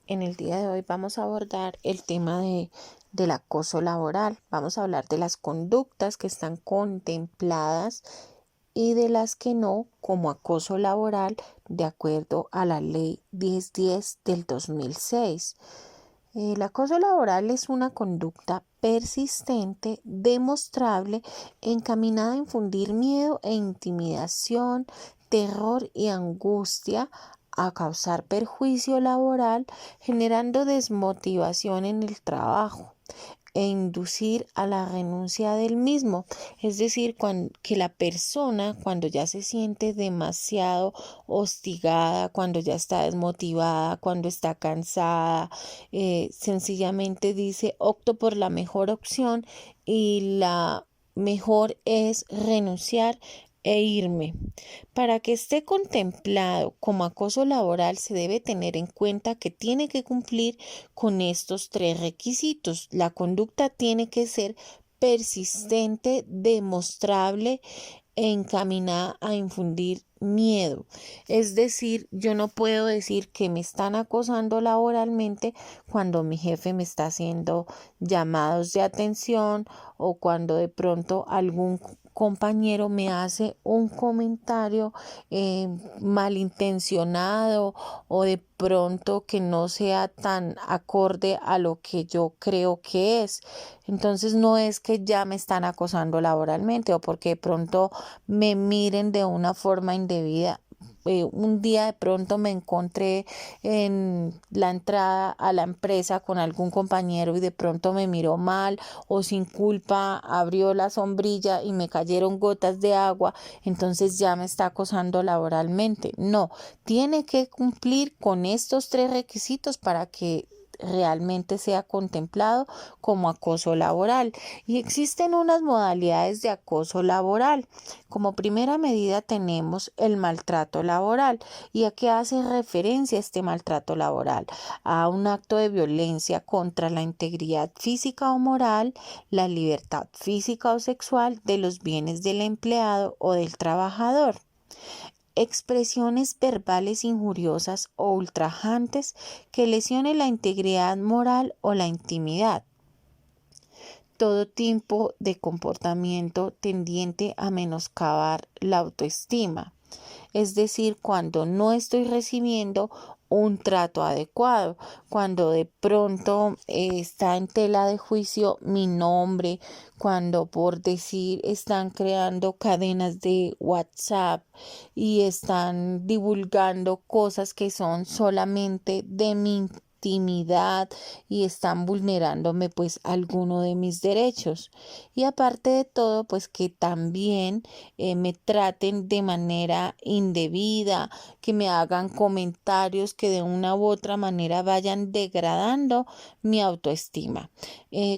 En el día de hoy vamos a abordar el tema del acoso laboral. Vamos a hablar de las conductas que están contempladas y de las que no como acoso laboral de acuerdo a la Ley 1010 del 2006. El acoso laboral es una conducta persistente, demostrable, encaminada a infundir miedo e intimidación, terror y angustia, a causar perjuicio laboral, generando desmotivación en el trabajo e inducir a la renuncia del mismo. Es decir, que la persona cuando ya se siente demasiado hostigada, cuando ya está desmotivada, cuando está cansada, sencillamente dice opto por la mejor opción y la mejor es renunciar e irme. Para que esté contemplado como acoso laboral se debe tener en cuenta que tiene que cumplir con estos tres requisitos. La conducta tiene que ser persistente, demostrable e encaminada a infundir miedo. Es decir, yo no puedo decir que me están acosando laboralmente cuando mi jefe me está haciendo llamados de atención o cuando de pronto algún compañero me hace un comentario malintencionado o de pronto que no sea tan acorde a lo que yo creo que es. Entonces no es que ya me están acosando laboralmente o porque de pronto me miren de una forma indebida. Un día de pronto me encontré en la entrada a la empresa con algún compañero y de pronto me miró mal o sin culpa abrió la sombrilla y me cayeron gotas de agua, entonces ya me está acosando laboralmente. No, tiene que cumplir con estos tres requisitos para que realmente sea contemplado como acoso laboral. Y existen unas modalidades de acoso laboral. Como primera medida tenemos el maltrato laboral. ¿Y a qué hace referencia este maltrato laboral? A un acto de violencia contra la integridad física o moral, la libertad física o sexual de los bienes del empleado o del trabajador. Expresiones verbales injuriosas o ultrajantes que lesionen la integridad moral o la intimidad. Todo tipo de comportamiento tendiente a menoscabar la autoestima. Es decir, cuando no estoy recibiendo un trato adecuado, cuando de pronto está en tela de juicio mi nombre, cuando por decir están creando cadenas de WhatsApp y están divulgando cosas que son solamente de mi intimidad y están vulnerándome pues alguno de mis derechos. Y aparte de todo, pues que también me traten de manera indebida, que me hagan comentarios que de una u otra manera vayan degradando mi autoestima.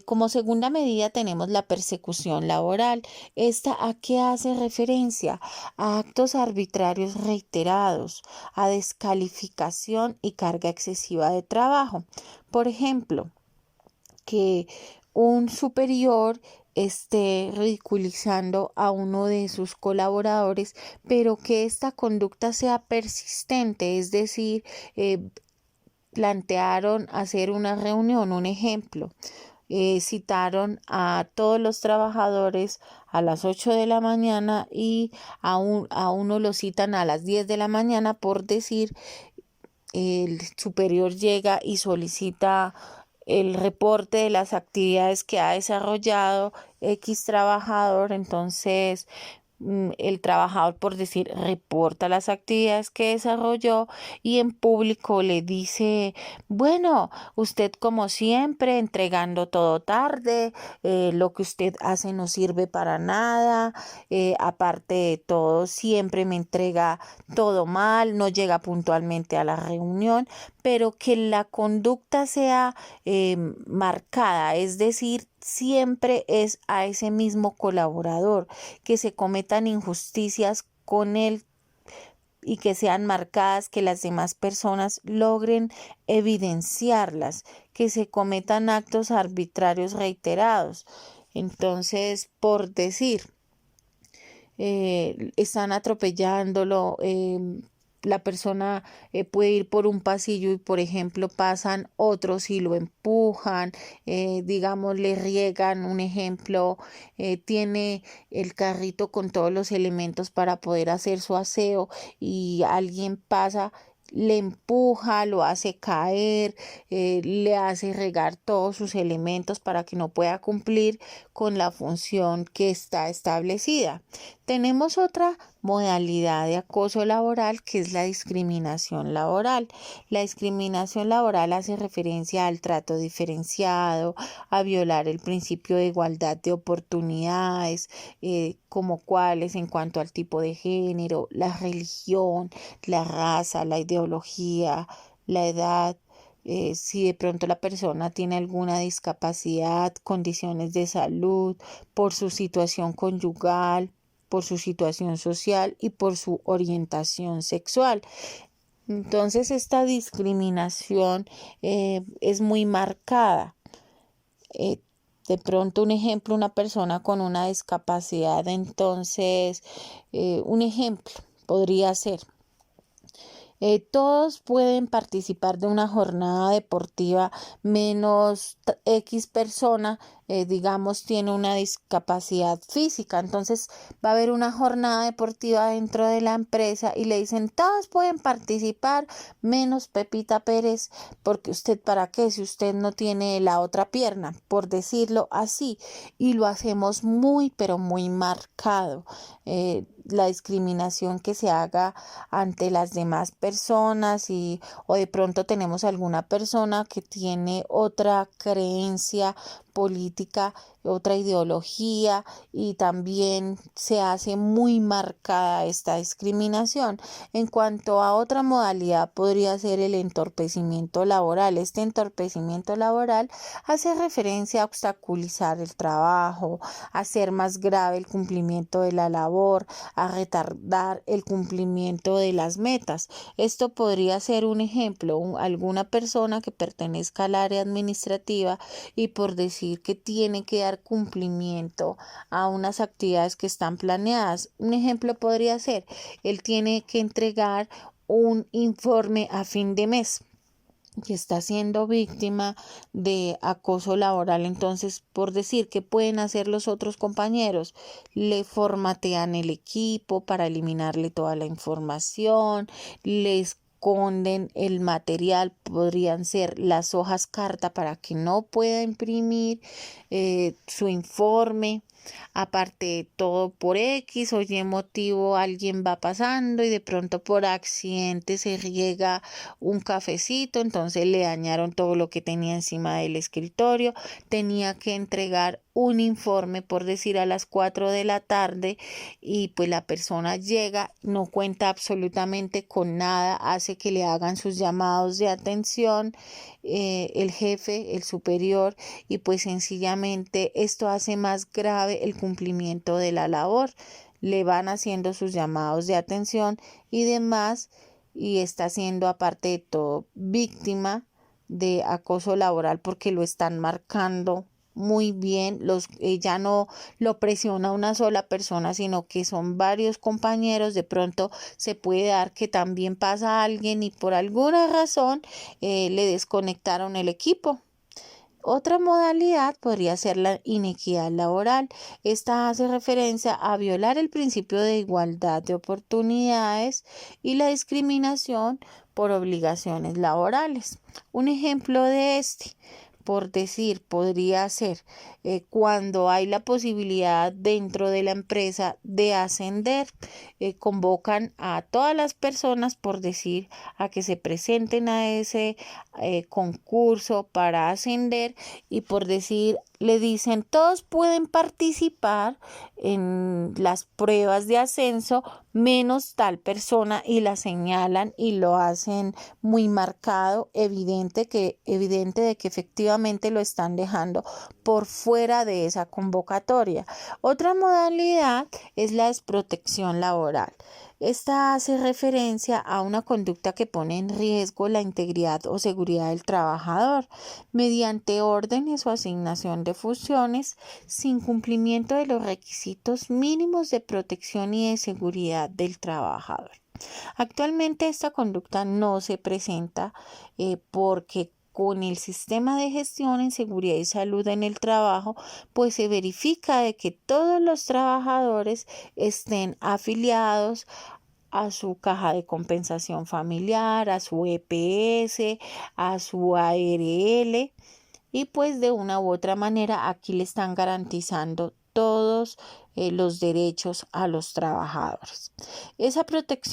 Como segunda medida tenemos la persecución laboral. ¿Esta a qué hace referencia? A actos arbitrarios reiterados, a descalificación y carga excesiva de trabajo. Por ejemplo, que un superior esté ridiculizando a uno de sus colaboradores, pero que esta conducta sea persistente, es decir, plantearon hacer una reunión, un ejemplo. Citaron a todos los trabajadores a las 8 de la mañana y a uno lo citan a las 10 de la mañana por decir, el superior llega y solicita el reporte de las actividades que ha desarrollado X trabajador, entonces el trabajador, por decir, reporta las actividades que desarrolló y en público le dice, bueno, usted como siempre entregando todo tarde, lo que usted hace no sirve para nada, aparte de todo, siempre me entrega todo mal, no llega puntualmente a la reunión, pero que la conducta sea marcada, es decir, siempre es a ese mismo colaborador, que se cometan injusticias con él y que sean marcadas, que las demás personas logren evidenciarlas, que se cometan actos arbitrarios reiterados. Entonces, por decir, están atropellándolo, la persona puede ir por un pasillo y, por ejemplo, pasan otros y lo empujan, digamos, le riegan, un ejemplo, tiene el carrito con todos los elementos para poder hacer su aseo y alguien pasa, le empuja, lo hace caer, le hace regar todos sus elementos para que no pueda cumplir con la función que está establecida. Tenemos otra modalidad de acoso laboral que es la discriminación laboral. La discriminación laboral hace referencia al trato diferenciado, a violar el principio de igualdad de oportunidades, como cuáles en cuanto al tipo de género, la religión, la raza, la ideología, la edad. Si de pronto la persona tiene alguna discapacidad, condiciones de salud, por su situación conyugal, por su situación social y por su orientación sexual. Entonces esta discriminación es muy marcada. Eh, de pronto un ejemplo, una persona con una discapacidad, entonces un ejemplo podría ser todos pueden participar de una jornada deportiva menos X persona, digamos, tiene una discapacidad física. Entonces va a haber una jornada deportiva dentro de la empresa y le dicen, todos pueden participar menos Pepita Pérez, porque usted para qué si usted no tiene la otra pierna, por decirlo así. Y lo hacemos muy, pero muy marcado. La discriminación que se haga ante las demás personas o de pronto tenemos alguna persona que tiene otra creencia política, otra ideología y también se hace muy marcada esta discriminación. En cuanto a otra modalidad podría ser el entorpecimiento laboral. Este entorpecimiento laboral hace referencia a obstaculizar el trabajo, a hacer más grave el cumplimiento de la labor, a retardar el cumplimiento de las metas. Esto podría ser un ejemplo, alguna persona que pertenezca al área administrativa y por decir que tiene que dar cumplimiento a unas actividades que están planeadas. Un ejemplo podría ser, él tiene que entregar un informe a fin de mes que está siendo víctima de acoso laboral. Entonces, por decir que pueden hacer los otros compañeros, le formatean el equipo para eliminarle toda la información, le esconden el material, podrían ser las hojas carta para que no pueda imprimir su informe. Aparte de todo, por X o Y motivo alguien va pasando y de pronto por accidente se riega un cafecito, entonces le dañaron todo lo que tenía encima del escritorio, tenía que entregar un informe por decir a las 4 de la tarde y pues la persona llega, no cuenta absolutamente con nada, hace que le hagan sus llamados de atención, el jefe, el superior, y pues sencillamente esto hace más grave el cumplimiento de la labor. Le van haciendo sus llamados de atención y demás y está siendo aparte de todo víctima de acoso laboral porque lo están marcando muy bien, ya no lo presiona una sola persona, sino que son varios compañeros. De pronto se puede dar que también pasa alguien y por alguna razón le desconectaron el equipo. Otra modalidad podría ser la inequidad laboral. Esta hace referencia a violar el principio de igualdad de oportunidades y la discriminación por obligaciones laborales. Un ejemplo de por decir, podría ser cuando hay la posibilidad dentro de la empresa de ascender, convocan a todas las personas, por decir, a que se presenten a ese concurso para ascender y por decir, le dicen, todos pueden participar en las pruebas de ascenso menos tal persona y la señalan y lo hacen muy marcado, evidente de que efectivamente lo están dejando por fuera de esa convocatoria. Otra modalidad es la desprotección laboral. Esta hace referencia a una conducta que pone en riesgo la integridad o seguridad del trabajador mediante órdenes o asignación de funciones sin cumplimiento de los requisitos mínimos de protección y de seguridad del trabajador. Actualmente esta conducta no se presenta porque con el sistema de gestión en seguridad y salud en el trabajo, pues se verifica de que todos los trabajadores estén afiliados a su caja de compensación familiar, a su EPS, a su ARL, y pues de una u otra manera aquí le están garantizando todos los derechos a los trabajadores. Esa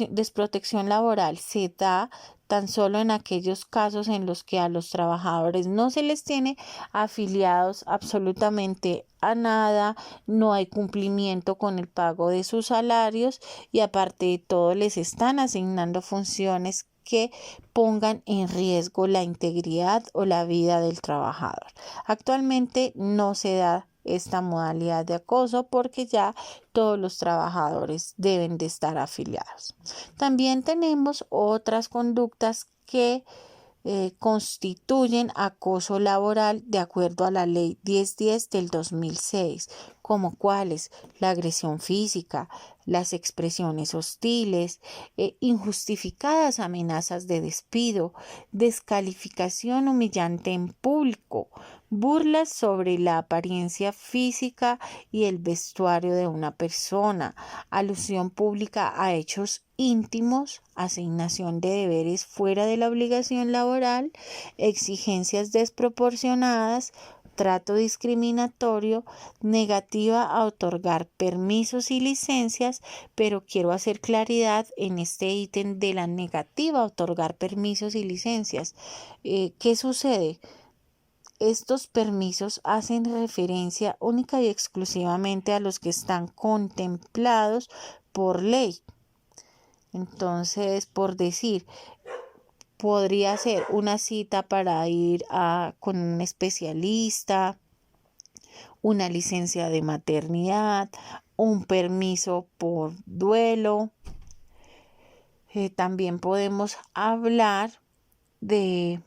desprotección laboral se da tan solo en aquellos casos en los que a los trabajadores no se les tiene afiliados absolutamente a nada, no hay cumplimiento con el pago de sus salarios y aparte de todo les están asignando funciones que pongan en riesgo la integridad o la vida del trabajador. Actualmente no se da esta modalidad de acoso porque ya todos los trabajadores deben de estar afiliados. También tenemos otras conductas que constituyen acoso laboral de acuerdo a la Ley 1010 del 2006, como cuáles la agresión física, las expresiones hostiles, injustificadas amenazas de despido, descalificación humillante en público, burlas sobre la apariencia física y el vestuario de una persona, alusión pública a hechos íntimos, asignación de deberes fuera de la obligación laboral, exigencias desproporcionadas, trato discriminatorio, negativa a otorgar permisos y licencias, pero quiero hacer claridad en este ítem de la negativa a otorgar permisos y licencias. ¿Qué sucede? Estos permisos hacen referencia única y exclusivamente a los que están contemplados por ley. Entonces, por decir, podría ser una cita para ir con un especialista, una licencia de maternidad, un permiso por duelo. También podemos hablar de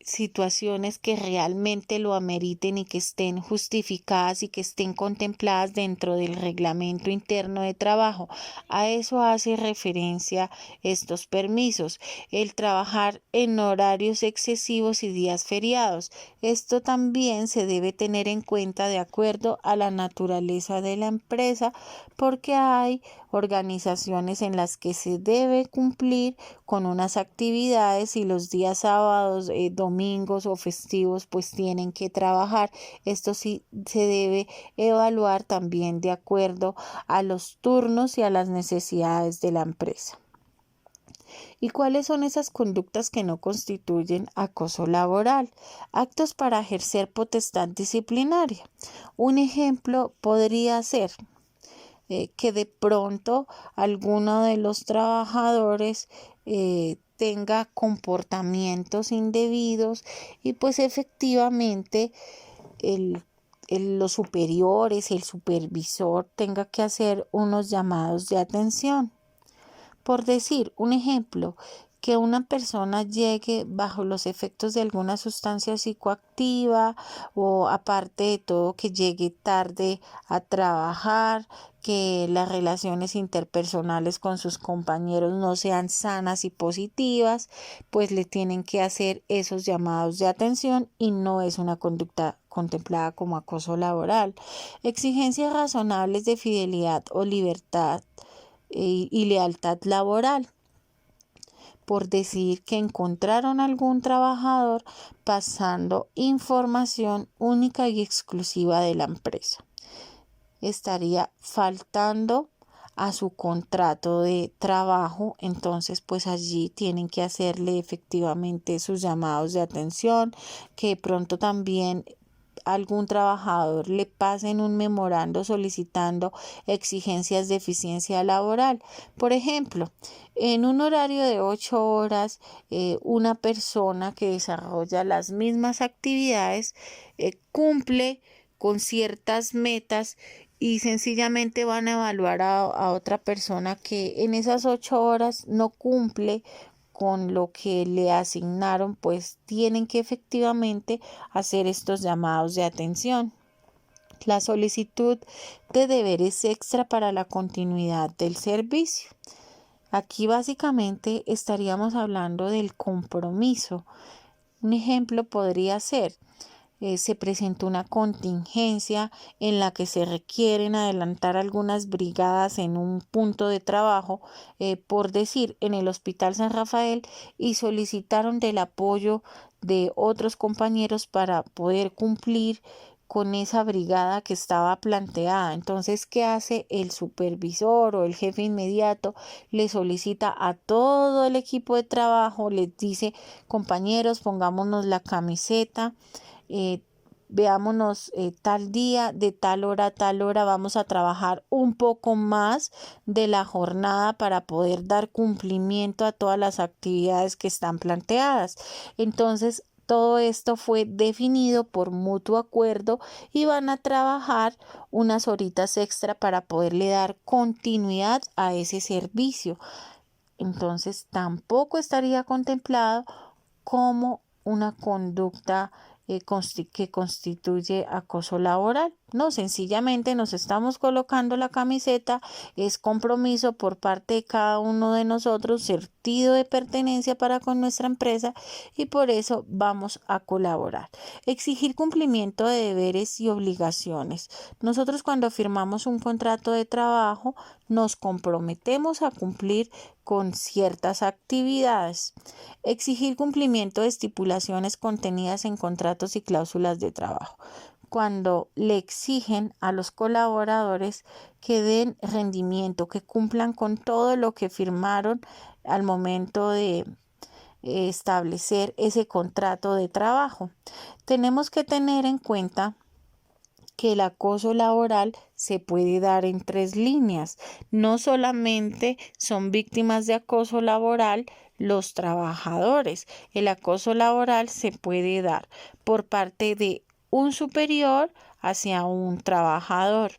situaciones que realmente lo ameriten y que estén justificadas y que estén contempladas dentro del reglamento interno de trabajo. A eso hace referencia estos permisos. El trabajar en horarios excesivos y días feriados. Esto también se debe tener en cuenta de acuerdo a la naturaleza de la empresa, porque hay organizaciones en las que se debe cumplir con unas actividades y los días sábados, domingos o festivos pues tienen que trabajar. Esto sí se debe evaluar también de acuerdo a los turnos y a las necesidades de la empresa. ¿Y cuáles son esas conductas que no constituyen acoso laboral? Actos para ejercer potestad disciplinaria. Un ejemplo podría ser que de pronto alguno de los trabajadores tenga comportamientos indebidos y pues efectivamente los superiores, el supervisor tenga que hacer unos llamados de atención. Por decir un ejemplo, que una persona llegue bajo los efectos de alguna sustancia psicoactiva o aparte de todo que llegue tarde a trabajar, que las relaciones interpersonales con sus compañeros no sean sanas y positivas, pues le tienen que hacer esos llamados de atención y no es una conducta contemplada como acoso laboral. Exigencias razonables de fidelidad o libertad y lealtad laboral. Por decir que encontraron algún trabajador pasando información única y exclusiva de la empresa. Estaría faltando a su contrato de trabajo, entonces pues allí tienen que hacerle efectivamente sus llamados de atención, que pronto también algún trabajador le pasen un memorando solicitando exigencias de eficiencia laboral. Por ejemplo, en un horario de 8 horas, una persona que desarrolla las mismas actividades cumple con ciertas metas y sencillamente van a evaluar a otra persona que en esas 8 horas no cumple con lo que le asignaron, pues tienen que efectivamente hacer estos llamados de atención. La solicitud de deberes extra para la continuidad del servicio. Aquí básicamente estaríamos hablando del compromiso. Un ejemplo podría ser, se presentó una contingencia en la que se requieren adelantar algunas brigadas en un punto de trabajo, por decir, en el Hospital San Rafael, y solicitaron del apoyo de otros compañeros para poder cumplir con esa brigada que estaba planteada. Entonces, ¿qué hace el supervisor o el jefe inmediato? Le solicita a todo el equipo de trabajo, les dice, compañeros, pongámonos la camiseta, eh, veámonos tal día, de tal hora a tal hora, vamos a trabajar un poco más de la jornada para poder dar cumplimiento a todas las actividades que están planteadas. Entonces, todo esto fue definido por mutuo acuerdo y van a trabajar unas horitas extra para poderle dar continuidad a ese servicio. Entonces, tampoco estaría contemplado como una conducta que constituye acoso laboral. No, sencillamente nos estamos colocando la camiseta, es compromiso por parte de cada uno de nosotros, sentido de pertenencia para con nuestra empresa, y por eso vamos a colaborar. Exigir cumplimiento de deberes y obligaciones. Nosotros, cuando firmamos un contrato de trabajo, nos comprometemos a cumplir con ciertas actividades. Exigir cumplimiento de estipulaciones contenidas en contratos y cláusulas de trabajo. Cuando le exigen a los colaboradores que den rendimiento, que cumplan con todo lo que firmaron al momento de establecer ese contrato de trabajo. Tenemos que tener en cuenta que el acoso laboral se puede dar en 3 líneas. No solamente son víctimas de acoso laboral los trabajadores. El acoso laboral se puede dar por parte de un superior hacia un trabajador,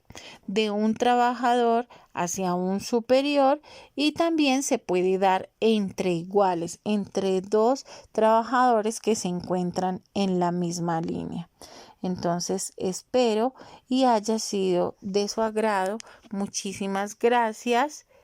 de un trabajador hacia un superior, y también se puede dar entre iguales, entre dos trabajadores que se encuentran en la misma línea. Entonces, espero y haya sido de su agrado. Muchísimas gracias